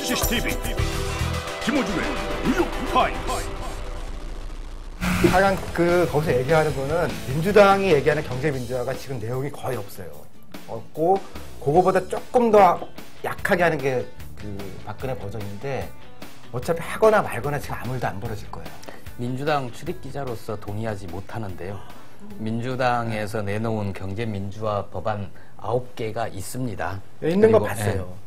CCTV 김호중의 뉴욕타임스. 하여간 거기서 얘기하는 거는 민주당이 얘기하는 경제민주화가 지금 내용이 거의 없어요. 없고 그거보다 조금 더 약하게 하는 게 박근혜 버전인데 어차피 하거나 말거나 지금 아무 일도 안 벌어질 거예요. 민주당 출입기자로서 동의하지 못하는데요. 민주당에서 내놓은 경제민주화 법안 9개가 있습니다. 있는 거 봤어요.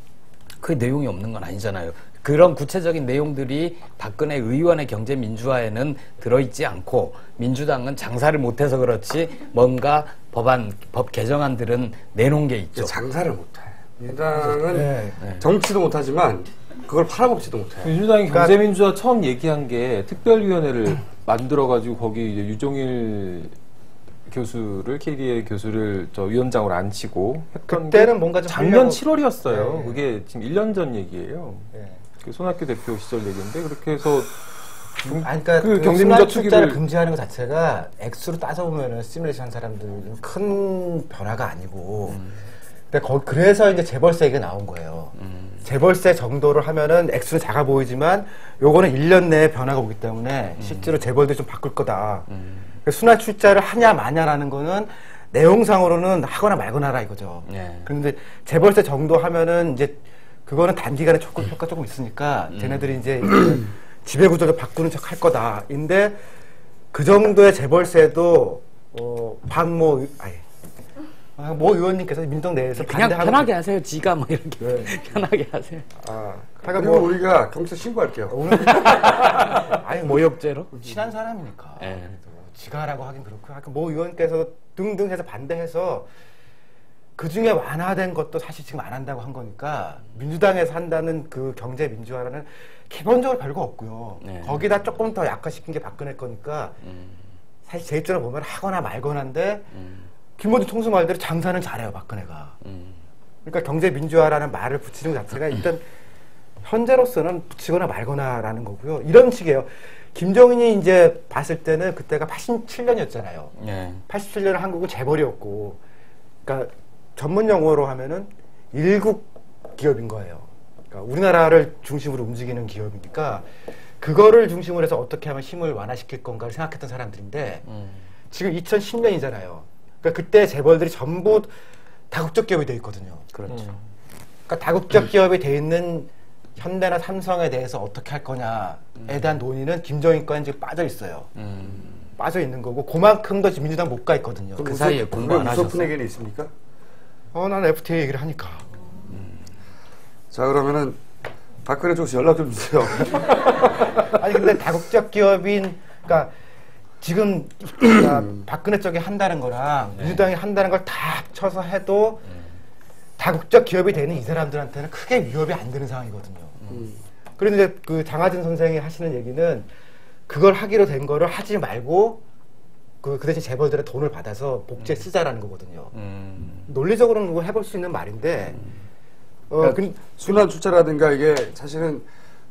그 내용이 없는 건 아니잖아요. 그런 구체적인 내용들이 박근혜 의원의 경제민주화에는 들어있지 않고 민주당은 장사를 못해서 그렇지 뭔가 법 개정안들은 내놓은 게 있죠. 장사를 못해. 민주당은 정치도 못하지만 그걸 팔아먹지도 못해. 민주당이 경제민주화 처음 얘기한 게 특별위원회를 만들어가지고 거기 이제 유종일 교수를 KDA 교수를 저 위원장으로 앉히고 했던 그때는 뭔가 좀 작년 하려고... 7월이었어요. 네. 그게 지금 1년 전 얘기예요. 네. 그 손학규 대표 시절 얘기인데 그렇게 해서 그러니까 그 경제민주화 투자를 투기를 금지하는 것 자체가 액수로 따져보면은 시뮬레이션 한 사람들은 큰 변화가 아니고. 근데 그래서 이제 재벌세 얘기가 나온 거예요. 재벌세 정도를 하면은 액수는 작아 보이지만 요거는 1년 내에 변화가 오기 때문에 실제로 재벌도 좀 바꿀 거다. 순환 출자를 하냐 마냐라는 거는 내용상으로는 하거나 말거나라 이거죠. 그런데 재벌세 정도 하면은 이제 그거는 단기간에 효과 조금 있으니까 쟤네들이 이제 지배구조를 바꾸는 척 할 거다. 근데 그 정도의 재벌세도 모 의원님께서 민주당 내에서 그냥 편하게 하세요. 지가 뭐 이렇게 편하게 하세요. 그리고 우리가 경찰 신고할게요. 아니 모욕죄로 친한 사람이니까. 지가 하라고 하긴 그렇고 모 의원께서 등등 해서 반대해서 그 중에 완화된 것도 사실 지금 안 한다고 한 거니까 민주당에서 한다는 그 경제 민주화라는 기본적으로 별거 없고요. 거기다 조금 더 약화시킨 게 박근혜 거니까 사실 제 입장으로 보면 하거나 말거나인데 김어준 총수 말대로 장사는 잘해요 박근혜가. 그러니까 경제 민주화라는 말을 붙이는 것 자체가 일단 현재로서는 붙이거나 말거나라는 거고요. 이런 식이에요. 김정은이 이제 봤을 때는 그때가 87년이었잖아요. 87년은 한국은 재벌이었고, 그러니까 전문 용어로 하면은 일국 기업인 거예요. 그러니까 우리나라를 중심으로 움직이는 기업이니까 그거를 중심으로 해서 어떻게 하면 힘을 완화시킬 건가를 생각했던 사람들인데 지금 2010년이잖아요. 그러니까 그때 재벌들이 전부 다국적 기업이 돼 있거든요. 그렇죠. 그러니까 다국적 기업이 돼 있는 현대나 삼성에 대해서 어떻게 할 거냐에 대한 논의는 김정인 거에 지금 빠져 있어요. 빠져 있는 거고 그만큼 더 지금 민주당 못 가 있거든요. 그 사이에 공부 안 하셨어요? 무소푼 얘기는 있습니까? 난 FTA 얘기를 하니까. 자 그러면은 박근혜 쪽에서 연락 좀 주세요. 아니 근데 다국적 기업인 그러니까 지금 박근혜 쪽이 한다는 거랑 민주당이 한다는 걸 다 합쳐서 해도 다국적 기업이 되는 이 사람들한테는 크게 위협이 안 되는 상황이거든요. 그런데 그 장하진 선생이 하시는 얘기는 그걸 하기로 된 거를 하지 말고 그 대신 재벌들의 돈을 받아서 복지에 쓰자라는 거거든요. 논리적으로는 그거 해볼 수 있는 말인데 그러니까 순환 출자라든가 이게 사실은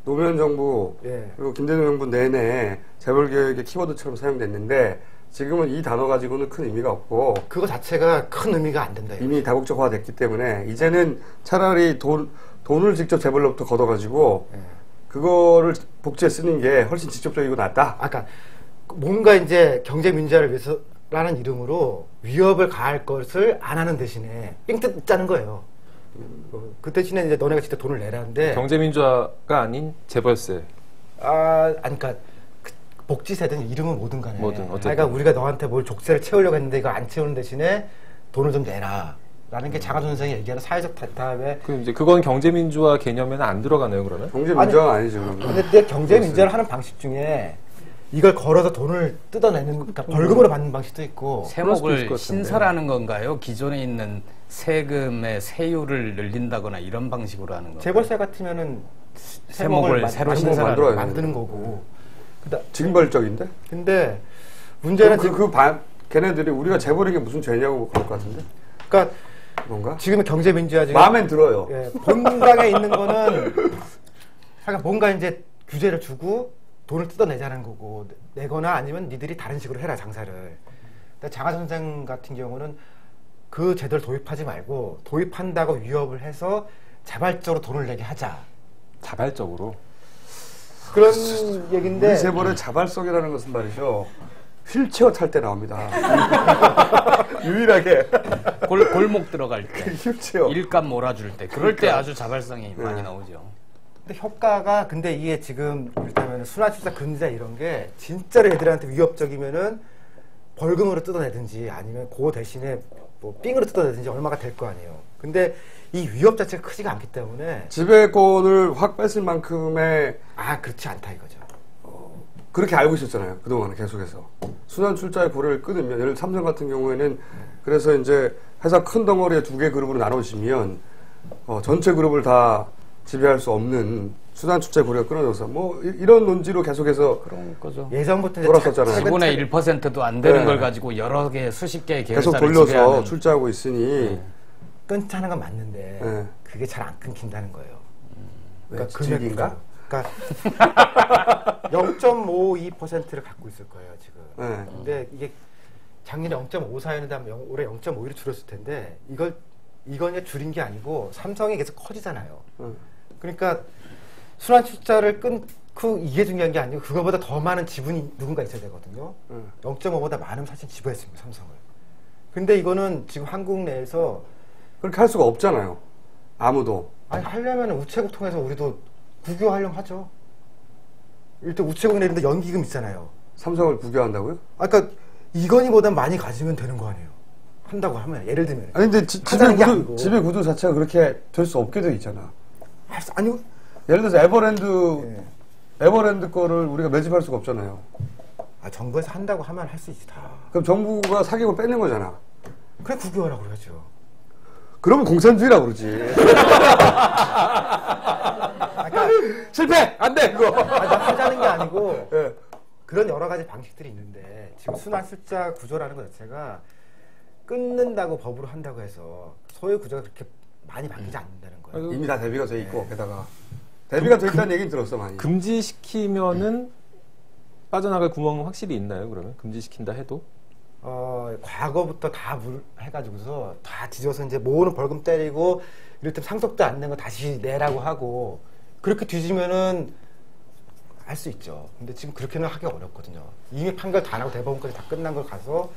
노무현 정부 그리고 김대중 정부 내내 재벌 개혁의 키워드처럼 사용됐는데 지금은 이 단어 가지고는 큰 의미가 없고 그거 자체가 큰 의미가 안 된다. 이미 다국적화됐기 때문에 이제는 차라리 돈을 직접 재벌로부터 걷어가지고 그거를 복지에 쓰는 게 훨씬 직접적이고 낫다. 아까 뭔가 이제 경제 민주화를 위해서라는 이름으로 위협을 가할 것을 안 하는 대신에 삥 뜯자는 거예요. 그 대신에 이제 너네가 진짜 돈을 내라는데 경제민주화가 아닌 재벌세. 그러니까 복지세든 이름은 뭐든 간에. 그러니까 우리가 너한테 뭘 족쇄를 채우려고 했는데 이거 안 채우는 대신에 돈을 좀 내라. 라는 게 장하준 선생이 얘기하는 사회적 다음에. 그럼 이제 그건 경제민주화 개념에는 안 들어가네요, 그러면? 경제민주화가 아니죠. 근데 경제민주화를 하는 방식 중에 이걸 걸어서 돈을 뜯어내는, 그러니까 벌금으로 받는 방식도 있고. 세목을 신설하는 건가요? 기존에 있는 세금의 세율을 늘린다거나 이런 방식으로 하는 건가요? 재벌세 같으면은 세목을 새로 만드는 거고. 징벌적인데? 근데 문제는 걔네들이 우리가 재벌에게 무슨 죄냐고 그럴 것 같은데? 그러니까 뭔가? 지금은 경제민주화 지금 마음엔 들어요. 본당에 있는 거는 그러니까 뭔가 이제 규제를 주고 돈을 뜯어내자는 거고 내거나 아니면 니들이 다른 식으로 해라 장사를. 근데 장하 선생 같은 경우는 그 제도를 도입하지 말고 도입한다고 위협을 해서 자발적으로 돈을 내게 하자. 자발적으로 그런 얘기인데 우리 재벌의 자발성이라는 것은 말이죠. 휠체어 탈 때 나옵니다. 유일하게 골목 들어갈 때, 휠체어. 일감 몰아줄 때, 그럴 때 아주 자발성이 많이 나오죠. 근데 효과가 근데 이게 지금 일단은 순환출자 금지자 이런 게 진짜로 애들한테 위협적이면은 벌금으로 뜯어내든지 아니면 그 대신에 뭐 삥으로 뜯어내든지 얼마가 될 거 아니에요. 근데 이 위협 자체가 크지가 않기 때문에 지배권을 확 뺏을 만큼의 그렇지 않다 이거죠. 그렇게 알고 있었잖아요. 그동안 계속해서. 순환 출자의 고려를 끊으면, 예를 들어 삼성 같은 경우에는 그래서 이제 회사 큰 덩어리에 2개 그룹으로 나눠지면, 전체 그룹을 다 지배할 수 없는 순환 출자의 고려가 끊어져서 뭐, 이런 논지로 계속해서. 그런 거죠. 예전부터 돌았었잖아요. 지분의 1%도 안 되는 네. 걸 가지고 여러 개, 수십 개의 계속 계열사를 돌려서 지배하는. 출자하고 있으니. 끊자는 건 맞는데 네. 그게 잘 안 끊긴다는 거예요. 왜, 그러니까 질긴가? 그러니까 0.52%를 갖고 있을 거예요 지금. 네. 근데 이게 작년에 0.54였는데 올해 0.51로 줄었을 텐데 이건 이제 줄인 게 아니고 삼성이 계속 커지잖아요. 그러니까 순환 출자를 끊고 이게 중요한 게 아니고 그거보다 더 많은 지분이 누군가 있어야 되거든요. 0.5보다 많으면 사실 지배했습니다 삼성을. 근데 이거는 지금 한국 내에서 그렇게 할 수가 없잖아요. 아무도. 아니 하려면 우체국 통해서 우리도 국유하려면 하죠. 일단 우체국 내는데 연기금 있잖아요. 삼성을 국유한다고요? 그러니까 이건희보다 많이 가지면 되는 거 아니에요. 한다고 하면 예를 들면. 아니 근데 하자는 게 아니고. 지배 구조 자체가 그렇게 될 수 없게 돼 있잖아. 아니 예를 들어서 에버랜드 거를 우리가 매집할 수가 없잖아요. 정부에서 한다고 하면 할 수 있지 다. 그럼 정부가 사기고 뺏는 거잖아. 그래 국유화라고 그러죠. 그러면 공산주의라고 그러지. 실패! 안 돼, 그거! 하자는 게 아니고 예. 그런 여러 가지 방식들이 있는데 지금 순환출자 구조라는 것 자체가 끊는다고 법으로 한다고 해서 소유 구조가 그렇게 많이 바뀌지 않는다는 거예요. 이미 다 대비가 돼 있고, 게다가. 대비가 돼 있다는 얘기는 들었어, 많이. 금지시키면은 빠져나갈 구멍은 확실히 있나요? 그러면 금지시킨다 해도? 과거부터 다 해가지고서 다 뒤져서 이제 모으는 벌금 때리고 이를테면 상속도 안 낸 거 다시 내라고 하고 그렇게 뒤지면은 할 수 있죠. 근데 지금 그렇게는 하기 어렵거든요. 이미 판결 다 나고 대법원까지 다 끝난 걸 가서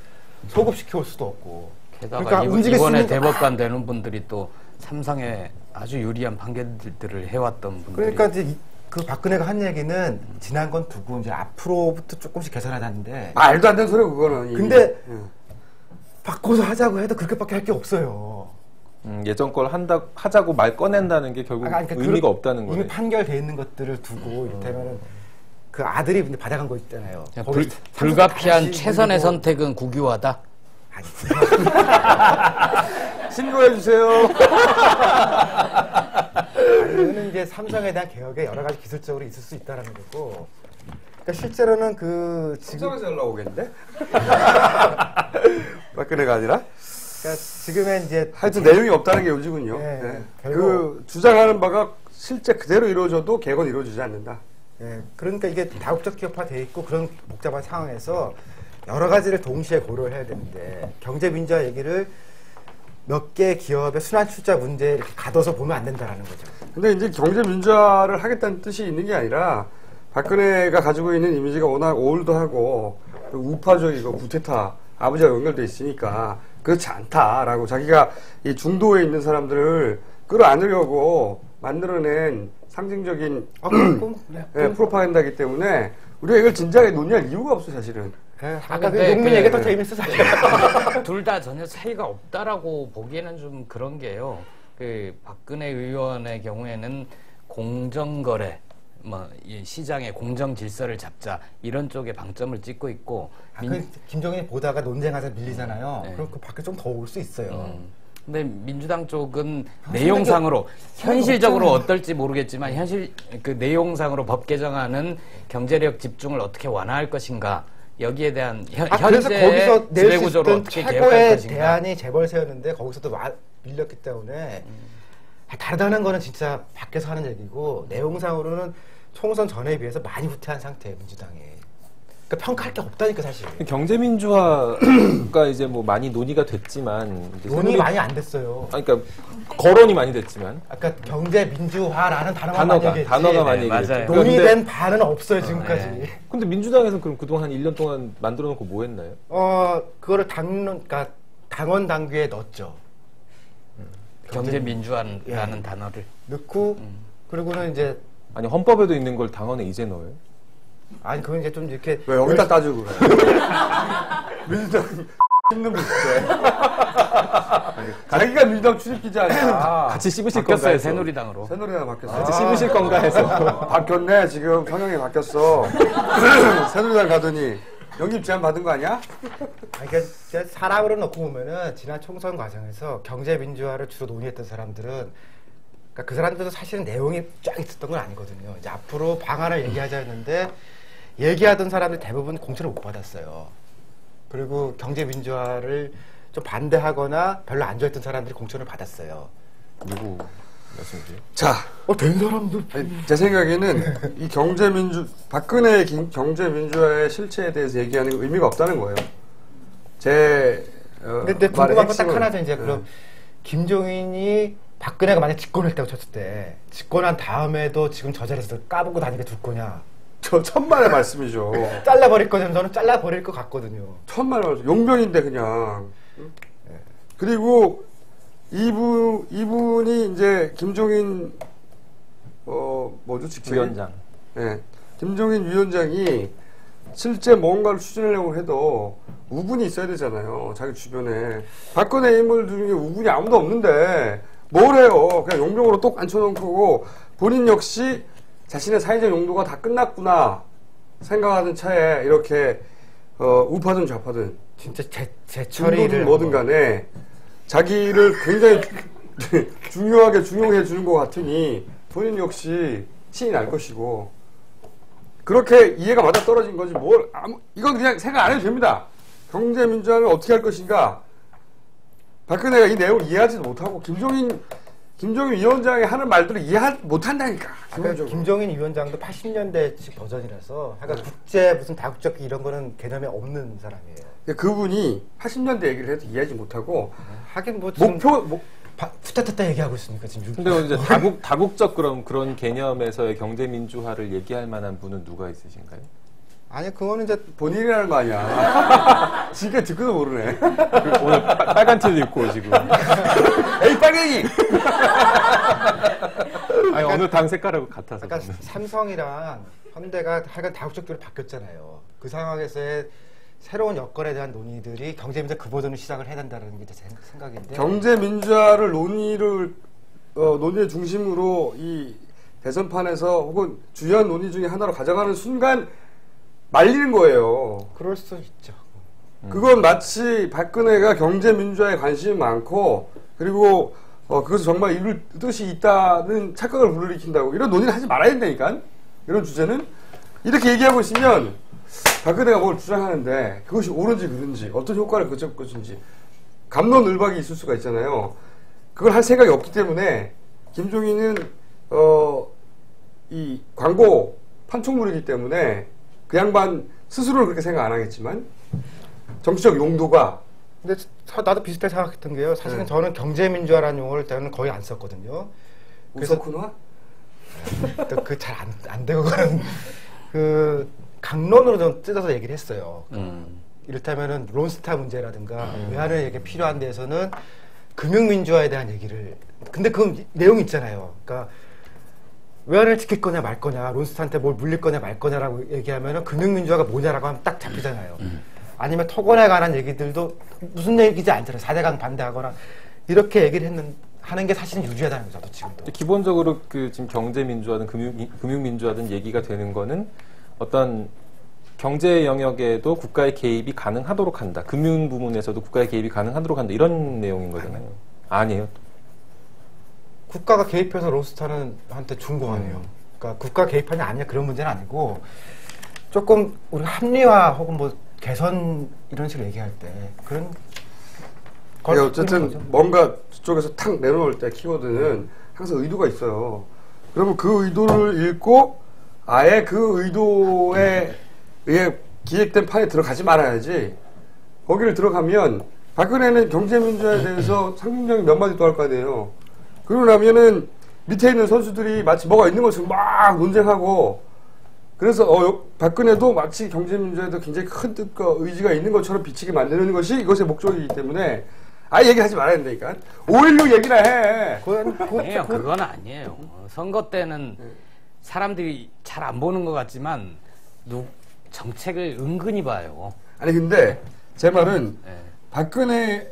소급시켜 올 수도 없고. 게다가 그러니까 이번에 대법관 되는 분들이 또 삼성에 아주 유리한 판결들을 해왔던 분들이. 그러니까 이제 그 박근혜가 한 얘기는 지난 건 두고 이제 앞으로부터 조금씩 개선하자는데. 말도 안 되는 소리야, 그거는. 이미. 근데 바꿔서 하자고 해도 그렇게밖에 할 게 없어요. 예전 걸 하자고 말 꺼낸다는 게 결국 그러니까 의미가 없다는 거예요. 이미 판결돼 있는 것들을 두고 이를테면은 그 아들이 근데 받아간 거 있잖아요. 불가피한 최선의 선택은 국유화다. 아니, 신고해주세요. 이거는 이제 삼성에 대한 개혁에 여러 가지 기술적으로 있을 수 있다라는 거고. 그러니까 실제로는 그 지금 삼성에서 연락 오겠는데? 박근혜가 아니라? 그러니까 지금의 이제 하여튼 내용이 없다는 게 요지군요. 네, 네. 결국- 그 주장하는 바가 실제 그대로 이루어져도 개건 이루어지지 않는다. 그러니까 이게 다국적 기업화돼 있고 그런 복잡한 상황에서 여러 가지를 동시에 고려를 해야 되는데 경제 민주화 얘기를 몇 개 기업의 순환 출자 문제에 이렇게 가둬서 보면 안 된다라는 거죠. 근데 이제 경제 민주화를 하겠다는 뜻이 있는 게 아니라 박근혜가 가지고 있는 이미지가 워낙 올드하고 우파적이고 구테타 아버지와 연결돼 있으니까 그렇지 않다라고 자기가 이 중도에 있는 사람들을 끌어안으려고 만들어낸 상징적인 프로파간다이기 때문에 우리가 이걸 진작에 논의할 이유가 없어 사실은. 아까 그 용민 얘기 더 재밌어 사실. 둘 다 전혀 차이가 없다라고 보기에는 좀 그런 게요. 그 박근혜 의원의 경우에는 공정거래, 이 시장의 공정 질서를 잡자 이런 쪽에 방점을 찍고 있고. 김정은이 보다가 논쟁하자 밀리잖아요. 네. 그럼 그 밖에 좀 더 올 수 있어요. 근데 민주당 쪽은 내용상으로 현실적으로 어떨지 모르겠지만 그 내용상으로 법 개정안은 경제력 집중을 어떻게 완화할 것인가 여기에 대한 그래서 현재 거기서 낼 수 지배구조를 있던 어떻게 개혁할 최고의 것인가. 대안이 재벌세였는데 거기서도 밀렸기 때문에 다르다는 거는 진짜 밖에서 하는 얘기고 내용상으로는 총선 전에 비해서 많이 후퇴한 상태예요 민주당이. 그러니까 평가할 게 없다니까 사실. 경제민주화가 이제 뭐 많이 논의가 됐지만 논의 많이 안 됐어요. 그러니까 거론이 많이 됐지만 아까 경제민주화라는 단어가 많이 얘기했지. 단어가 많이 맞아요. 얘기했죠. 논의된 바는 없어요 지금까지. 근데 민주당에서는 그럼 그동안 한 1년 동안 만들어 놓고 뭐 했나요? 그거를 그러니까 당원 당규에 넣었죠. 경제민주화라는 단어를 넣고 그리고는 이제 아니 헌법에도 있는 걸 당원에 이제 넣어요? 아니 그건 이제 좀 이렇게 왜 여기다 따지고 그래? 민주당 힘든 분인데. 자기가 민주당 출입기자니까. 같이 씹으실 건가 바뀌었어요 해서. 새누리당으로. 새누리당 바뀌었어. 같이 씹으실 건가 해서. 바뀌었네. 지금 성향이 바뀌었어. 새누리당 가더니 영입 제안 받은 거 아니야? 그러니까 사람으로 놓고 보면은 지난 총선 과정에서 경제민주화를 주로 논의했던 사람들은 그러니까 그 사람들도 사실은 내용이 쫙 있었던 건 아니거든요. 이제 앞으로 방안을 얘기하자 했는데 얘기하던 사람들 대부분 공천을 못 받았어요. 그리고 경제민주화를 좀 반대하거나 별로 안 좋아했던 사람들이 공천을 받았어요. 누구 말씀이세요? 자, 된 사람들. 제 생각에는 이 박근혜의 경제민주화의 실체에 대해서 얘기하는 게 의미가 없다는 거예요. 근데 궁금한 건 딱 하나죠. 이제 그럼 김종인이 박근혜가 만약 집권을 했다고 쳤을 때 집권한 다음에도 지금 저 자리에서 까불고 다니게 둘 거냐? 저 천만의 말씀이죠. 잘라버릴 거냐면 저는 잘라버릴 것 같거든요. 천만의 말씀. 용병인데 그냥. 그리고 이분이 이제 김종인 뭐죠 직책이? 위원장. 네. 김종인 위원장이 실제 뭔가를 추진하려고 해도 우군이 있어야 되잖아요. 자기 주변에. 박근혜 인물 중에 우군이 아무도 없는데 뭘 해요. 그냥 용병으로 똑 앉혀놓고 본인 역시 자신의 사회적 용도가 다 끝났구나 생각하는 차에 이렇게 우파든 좌파든 진짜 제처리를 뭐든 간에 자기를 굉장히 중요하게 중용해 주는 것 같으니 본인 역시 신이 날 것이고 그렇게 이해가 맞아 떨어진 거지 이건 그냥 생각 안 해도 됩니다. 경제민주화를 어떻게 할 것인가 박근혜가 이 내용을 이해하지도 못하고 김종인 위원장이 하는 말들을 이해 못한다니까. 김종인 위원장도 80년대식 버전이라서 약간 국제 무슨 다국적 이런 거는 개념이 없는 사람이에요. 그분이 80년대 얘기를 해도 이해하지 못하고 하긴 뭐 지금 목표 후타타타 얘기하고 있으니까 지금. 근데 이제 다국적 그런 개념에서의 경제민주화를 얘기할 만한 분은 누가 있으신가요? 아니 그거는 이제 본인이라는 거 아니야. 지금까지 듣고도 모르네. 오늘 빨간 티도 입고 오시고. 에이 빨갱이. 아니 어느 당 색깔하고 같아서. 그러니까 삼성이랑 현대가 하여간 다국적으로 바뀌었잖아요. 그 상황에서의 새로운 여건에 대한 논의들이 경제민주화 그 버전을 시작을 해야 된다는 게 제 생각인데. 경제민주화를 논의의 중심으로 이 대선판에서 혹은 주요한 논의 중에 하나로 가져가는 순간 말리는 거예요. 그럴 수 있죠. 그건 마치 박근혜가 경제민주화에 관심이 많고 그리고 그것을 정말 이룰 뜻이 있다는 착각을 불러일으킨다고 이런 논의를 하지 말아야 된다니까. 이런 주제는 이렇게 얘기하고 있으면 박근혜가 뭘 주장하는데 그것이 옳은지 그른지 어떤 효과를 거칠 것인지 갑론을박이 있을 수가 있잖아요. 그걸 할 생각이 없기 때문에 김종인은 이 광고 판촉물이기 때문에 그 양반 스스로는 그렇게 생각 안 하겠지만 정치적 용도가. 근데 나도 비슷하게 생각했던 게요. 사실은 저는 경제민주화라는 용어를 때는 거의 안 썼거든요. 우석훈화? 또 그 잘 안 되고 그런 그 강론으로 좀 뜯어서 얘기를 했어요. 이를테면은 론스타 문제라든가 외환의 얘기 필요한 데에서는 금융민주화에 대한 얘기를. 근데 그 내용이 있잖아요. 그러니까 외환을 지킬 거냐 말 거냐, 론스타한테 뭘 물릴 거냐 말 거냐라고 얘기하면은 금융민주화가 뭐냐라고 하면 딱 잡히잖아요. 아니면 토건에 관한 얘기들도 무슨 얘기인지 알잖아요. 4대강 반대하거나 이렇게 얘기를 하는 게 사실은 유리하다는 거죠. 지금도. 기본적으로 지금 경제민주화든 금융민주화든 얘기가 되는 거는 어떤 경제 영역에도 국가의 개입이 가능하도록 한다. 금융 부문에서도 국가의 개입이 가능하도록 한다. 이런 내용인 거잖아요. 아니에요. 국가가 개입해서 론스타는 한테 준 거 아니에요. 그러니까 국가 개입하냐 아니냐 그런 문제는 아니고 조금 우리 합리화 혹은 뭐 개선 이런 식으로 얘기할 때 그런 어쨌든 뭔가 저쪽에서 탁 내려놓을 때 키워드는 항상 의도가 있어요. 그러면 그 의도를 읽고 아예 그 의도에 의해 기획된 판에 들어가지 말아야지. 거기를 들어가면 박근혜는 경제민주화에 대해서 상징적인 몇 마디 또 할 거 아니에요. 그러고 나면은 밑에 있는 선수들이 마치 뭐가 있는 것처럼 막 논쟁하고 그래서 박근혜도 마치 경제민주화에도 굉장히 큰 뜻과 의지가 있는 것처럼 비치게 만드는 것이 이것의 목적이기 때문에 아예 얘기하지 말아야 된다니까. 5.16 얘기나 해. 아니에요. 그건 아니에요. 선거 때는 사람들이 잘 안 보는 것 같지만 정책을 은근히 봐요. 아니 근데 제 말은 박근혜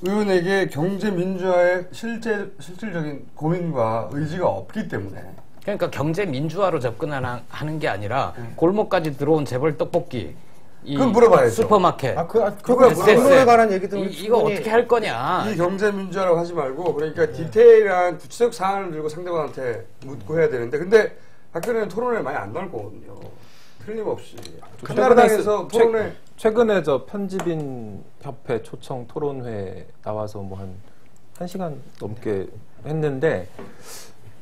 의원에게 경제 민주화의 실질적인 고민과 의지가 없기 때문에 그러니까 경제 민주화로 접근하는 게 아니라 골목까지 들어온 재벌 떡볶이 그건 물어봐야죠. 슈퍼마켓 그거 물어에 관한 얘기들 이거 어떻게 할 거냐. 이 경제 민주화라고 하지 말고 그러니까 디테일한 구체적 사안을 들고 상대방한테 묻고 해야 되는데 근데 박근혜는 토론에 많이 안 나올 거거든요. 틀림없이. 한나라당에서 토론회 최근에 저 편집인 협회 초청 토론회 나와서 뭐 한 시간 넘게 했는데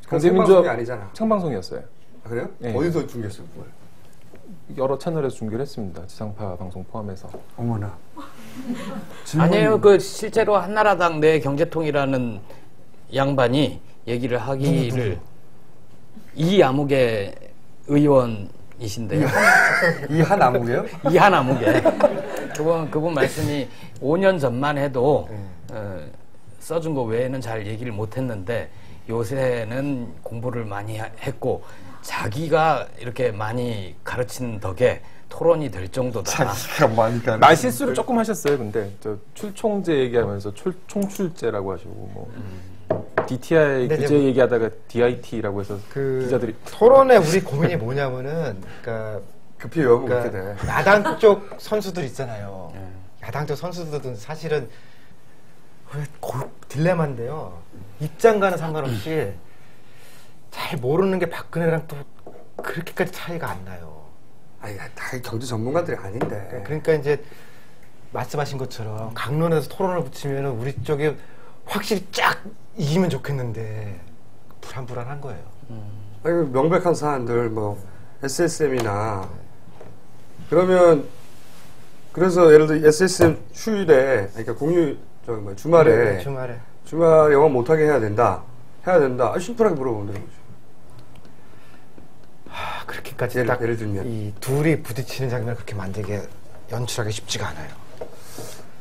생방송이 아니잖아. 생방송이었어요. 아, 그래요? 네. 어디서 중계했어요? 그걸? 여러 채널에서 중계를 했습니다. 지상파 방송 포함해서. 어머나. 아니에요. 그 실제로 한나라당 내 경제통이라는 양반이 얘기를 하기를 이아무개 의원이신데요. 이한아무개요? 이한아무개. 그분 말씀이 5년 전만 해도 써준 거 외에는 잘 얘기를 못했는데 요새는 공부를 많이 했고 자기가 이렇게 많이 가르치는 덕에 토론이 될 정도다. 자기가 많이 말 실수를 조금 하셨어요. 근데 저 출총제 얘기하면서 총출제라고 하시고 뭐 DTI 규제 얘기하다가 DIT라고 해서 기자들이 토론에 우리 고민이 뭐냐면은 그러니까 급히 외우면 그렇게 돼. 야당 쪽 선수들 있잖아요. 야당 쪽 선수들은 사실은 딜레마인데요. 입장과는 상관없이 잘 모르는 게 박근혜랑 또 그렇게까지 차이가 안 나요. 아니, 다 경제 전문가들이 아닌데. 그러니까 이제 말씀하신 것처럼 강론에서 토론을 붙이면 우리 쪽이 확실히 쫙 이기면 좋겠는데 불안불안한 거예요. 아니, 명백한 사안들 뭐 SSM이나 그러면 그래서 예를 들어 SSM 휴일에 그러니까 공휴 주말에 주말 영업 못하게 해야 된다. 심플하게 물어보면 되는 거죠. 그렇게까지 예를 들면 이 둘이 부딪히는 장면을 그렇게 만들게 연출하기 쉽지가 않아요.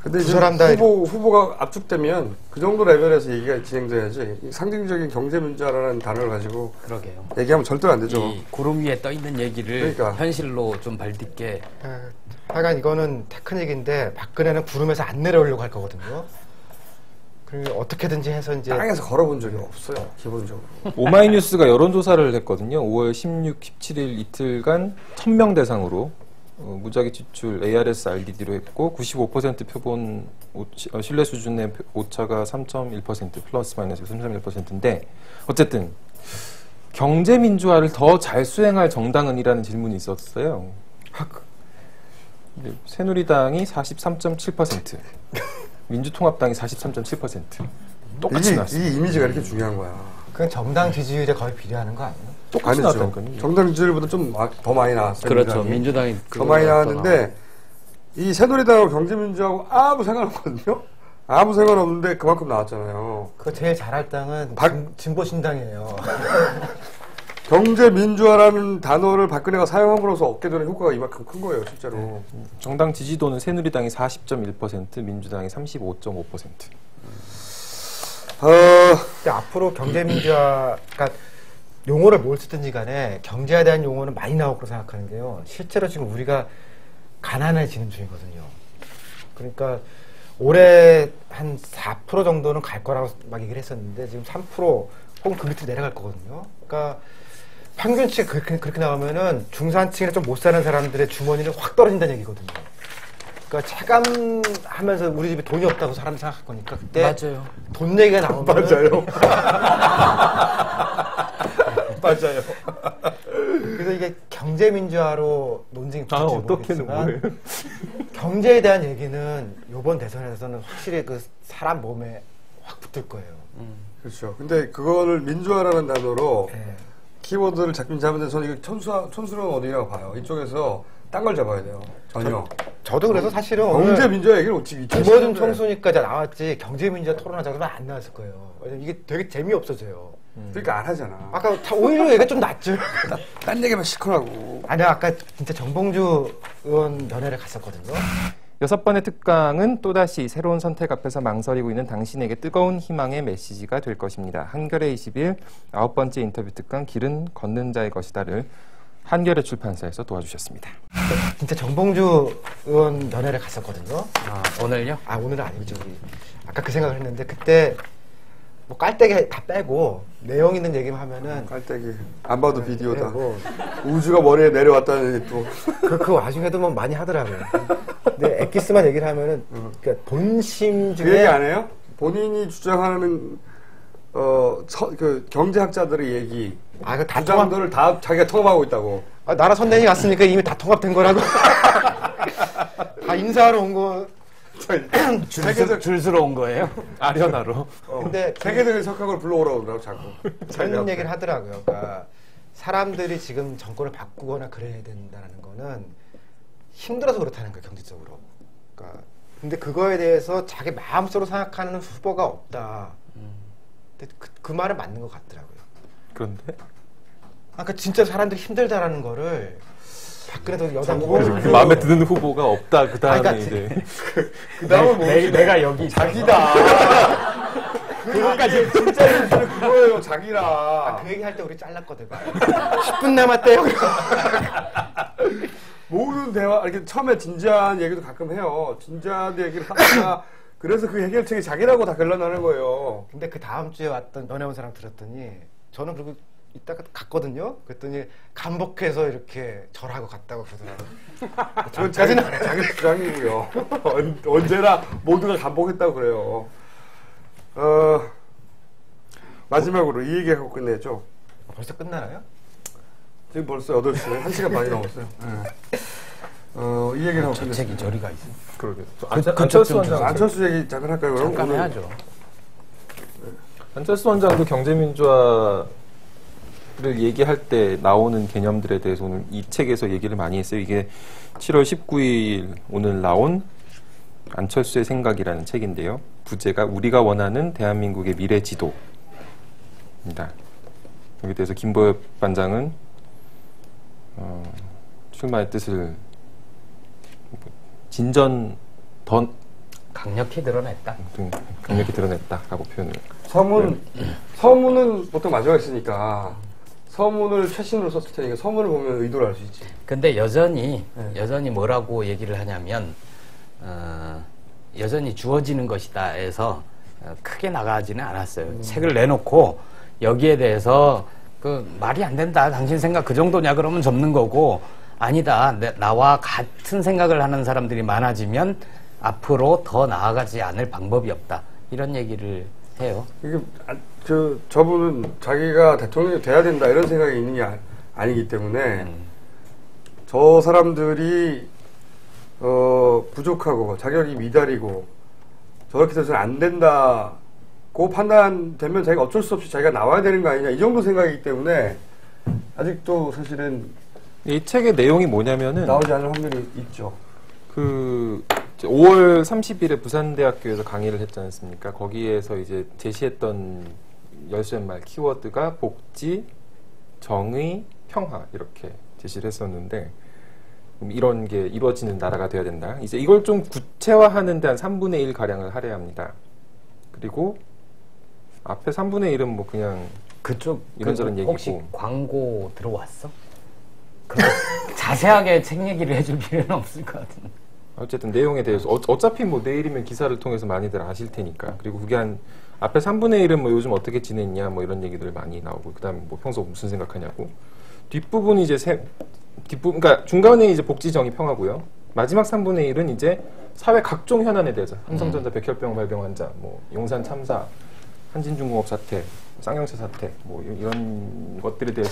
근데 이제 후보가 압축되면 그 정도 레벨에서 얘기가 진행돼야지 상징적인 경제민주화라는 단어를 가지고 그러게요. 얘기하면 절대로 안 되죠. 이 구름 위에 떠 있는 얘기를 그러니까. 현실로 좀 발딛게. 하여간 이거는 테크닉인데 박근혜는 구름에서 안 내려오려고 할 거거든요. 그리고 어떻게든지 해서 이제 땅에서 걸어본 적이 없어요. 기본적으로. 오마이뉴스가 여론조사를 했거든요. 5월 16, 17일 이틀간 1000명 대상으로 무작위 지출 ARS RDD로 했고 95% 표본 신뢰 수준의 오차가 3.1% 플러스 마이너스 3.1%인데 어쨌든 경제 민주화를 더 잘 수행할 정당은이라는 질문이 있었어요. 새누리당이 43.7%, 민주통합당이 43.7%. 똑같이 나왔어요. 이 이미지가 이렇게 중요한 거야. 그건 정당 지지율에 거의 비례하는 거 아니에요? 똑같이 나왔다니까요. 정당 지지율보다 좀 더 많이 나왔어요. 그렇죠. 민주당이 더 많이 나왔는데 이 새누리당하고 경제민주하고 아무 상관없거든요. 아무 상관없는데 그만큼 나왔잖아요. 그거 제일 잘할 당은 진보신당이에요. 경제민주화라는 단어를 박근혜가 사용함으로써 얻게 되는 효과가 이만큼 큰 거예요, 실제로. 정당 지지도는 새누리당이 40.1%, 민주당이 35.5%. 근데 앞으로 경제민주화가 용어를 뭘 쓰든지 간에 경제에 대한 용어는 많이 나올 거라고 생각하는 게요. 실제로 지금 우리가 가난해지는 중이거든요. 그러니까 올해 한 4% 정도는 갈 거라고 막 얘기를 했었는데 지금 3% 혹은 그 밑으로 내려갈 거거든요. 그러니까 평균치가 그렇게 나오면은 중산층이나 좀 못 사는 사람들의 주머니는 확 떨어진다는 얘기거든요. 그러니까 체감하면서 우리 집에 돈이 없다고 사람들이 생각할 거니까 그때 맞아요. 돈 얘기가 나오면 맞아요. 맞아요. 그래서 이게 경제민주화로 논쟁이 붙을지 모르겠지만 경제에 대한 얘기는 이번 대선에서는 확실히 그 사람 몸에 확 붙을 거예요. 그렇죠. 근데 그거를 민주화라는 단어로 키워드를 잡긴 잡는데 저는 이거 촌스러운 언어라고 봐요. 이쪽에서 딴 걸 잡아야 돼요. 전혀. 저도 그래서 사실은 경제 오늘 민주화 얘기를 지금 김어준 총수니까 나왔지 경제 민주화 토론하자고는 안 나왔을 거예요. 왜냐면 이게 되게 재미없어져요. 그러니까 안 하잖아. 아까 오히려 얘가 좀 낫죠. 딴 얘기만 시끄러고. 아니야 아까 진짜 정봉주 의원 면회를 갔었거든요. 6번의 특강은 또다시 새로운 선택 앞에서 망설이고 있는 당신에게 뜨거운 희망의 메시지가 될 것입니다. 한겨레 20일 9번째 인터뷰 특강 길은 걷는 자의 것이다를 한겨레 출판사에서 도와주셨습니다. 진짜 정봉주 의원 면회를 갔었거든요. 아, 오늘요? 아 오늘은 아니고 저기 아까 그 생각을 했는데 그때 뭐 깔때기 다 빼고 내용 있는 얘기만 하면은 깔때기. 안 봐도 비디오다. 뭐 우주가 머리에 내려왔다는 얘기 또. 그 와중에도 뭐 많이 하더라고요. 근데 엑기스만 얘기를 하면은 그러니까 본심 그 얘기 중에 안 해요? 본인이 주장하는 그 경제학자들의 얘기. 아, 그 다 주장들을 다 자기가 통합하고 있다고. 아, 나라 선대위 갔으니까 이미 다 통합된 거라고. 다 인사하러 온 거. 줄수로 온 거예요? 아련하로. 근데 세계적인 석학을 불러오라고 그러더라고 자꾸. 그런 얘기를 하더라고요. 그러니까 사람들이 지금 정권을 바꾸거나 그래야 된다는 거는 힘들어서 그렇다는 거예요, 경제적으로. 그러니까 근데 그거에 대해서 자기 마음속으로 생각하는 후보가 없다. 근데 그 말은 맞는 것 같더라고요. 그런데? 그러니까 진짜 사람들이 힘들다라는 거를 박근혜도 여당 후보 마음에 드는 후보가 없다. 그 다음에 그러니까 이제 그 다음은 뭐 내가 여기 자기다. 그거까지 진짜 그거예요, 자기라. 그 얘기 할 때 우리 잘랐거든. 10분 남았대요. 모든 대화 이렇게 처음에 진지한 얘기도 가끔 해요. 진지한 얘기를 하다가 그래서 그 해결책이 자기라고 다 결론나는 거예요. 근데 그 다음 주에 왔던 면회 온 사람 들었더니 저는 그리고 이따가 갔거든요. 그랬더니 감복해서 이렇게 절하고 갔다고 그러더라고요. 그건 자기 주장이고요. 언제나 모두가 감복했다고 그래요. 마지막으로 이 얘기 하고 끝내죠. 벌써 끝나나요? 지금 벌써 8시에 1시간 반이 넘었어요. 이 얘기를 하고 끝내죠. 책이 저리가 있어. 그러게. 안철수 원장. 안철수 얘기 잠깐 할까요? 그럼? 잠깐 해야죠. 안철수 원장도 경제민주화를 얘기할 때 나오는 개념들에 대해서 오늘 이 책에서 얘기를 많이 했어요. 이게 7월 19일 오늘 나온 안철수의 생각이라는 책인데요. 부제가 우리가 원하는 대한민국의 미래 지도입니다. 여기에 대해서 김보엽 반장은 출마의 뜻을 진전 더 강력히 드러냈다. 강력히 드러냈다라고 표현을. 서문은 보통 마지막에 쓰니까 서문을 최신으로 썼을 테니까 서문을 보면 의도를 알 수 있지. 근데 여전히 뭐라고 얘기를 하냐면 여전히 주어지는 것이다 해서 크게 나가지는 않았어요. 책을 내놓고 여기에 대해서 그 말이 안 된다. 당신 생각 그 정도냐 그러면 접는 거고 아니다. 나와 같은 생각을 하는 사람들이 많아지면 앞으로 더 나아가지 않을 방법이 없다. 이런 얘기를 해요. 이게 저분은 자기가 대통령이 돼야 된다 이런 생각이 있는 게 아니기 때문에 저 사람들이 부족하고 자격이 미달이고 저렇게 돼서는 안 된다고 판단되면 자기가 어쩔 수 없이 자기가 나와야 되는 거 아니냐 이 정도 생각이기 때문에 아직도 사실은 이 책의 내용이 뭐냐면은 나오지 않을 확률이 있죠. 그 5월 30일에 부산대학교에서 강의를 했지 않습니까? 거기에서 이제 제시했던 열쇠말 키워드가 복지, 정의, 평화 이렇게 제시를 했었는데 이런 게 이루어지는 나라가 돼야 된다. 이제 이걸 좀 구체화하는 데 한 3분의 1 가량을 할애합니다. 그리고 앞에 3분의 1은 뭐 그냥 그쪽 이런저런 얘기고. 혹시 광고 들어왔어? 자세하게 책 얘기를 해줄 필요는 없을 것 같은데. 어쨌든 내용에 대해서 어차피 뭐 내일이면 기사를 통해서 많이들 아실 테니까. 그리고 그게 한 앞에 3분의 1은 뭐 요즘 어떻게 지냈냐 뭐 이런 얘기들 많이 나오고 그다음에 뭐 평소 무슨 생각하냐고. 뒷부분이 이제 그러니까 중간에 이제 복지 정의 평화고요. 마지막 3분의 1은 이제 사회 각종 현안에 대해서 삼성전자 백혈병 발병 환자, 뭐 용산 참사, 한진중공업 사태, 쌍용차 사태, 뭐 이런 것들에 대해서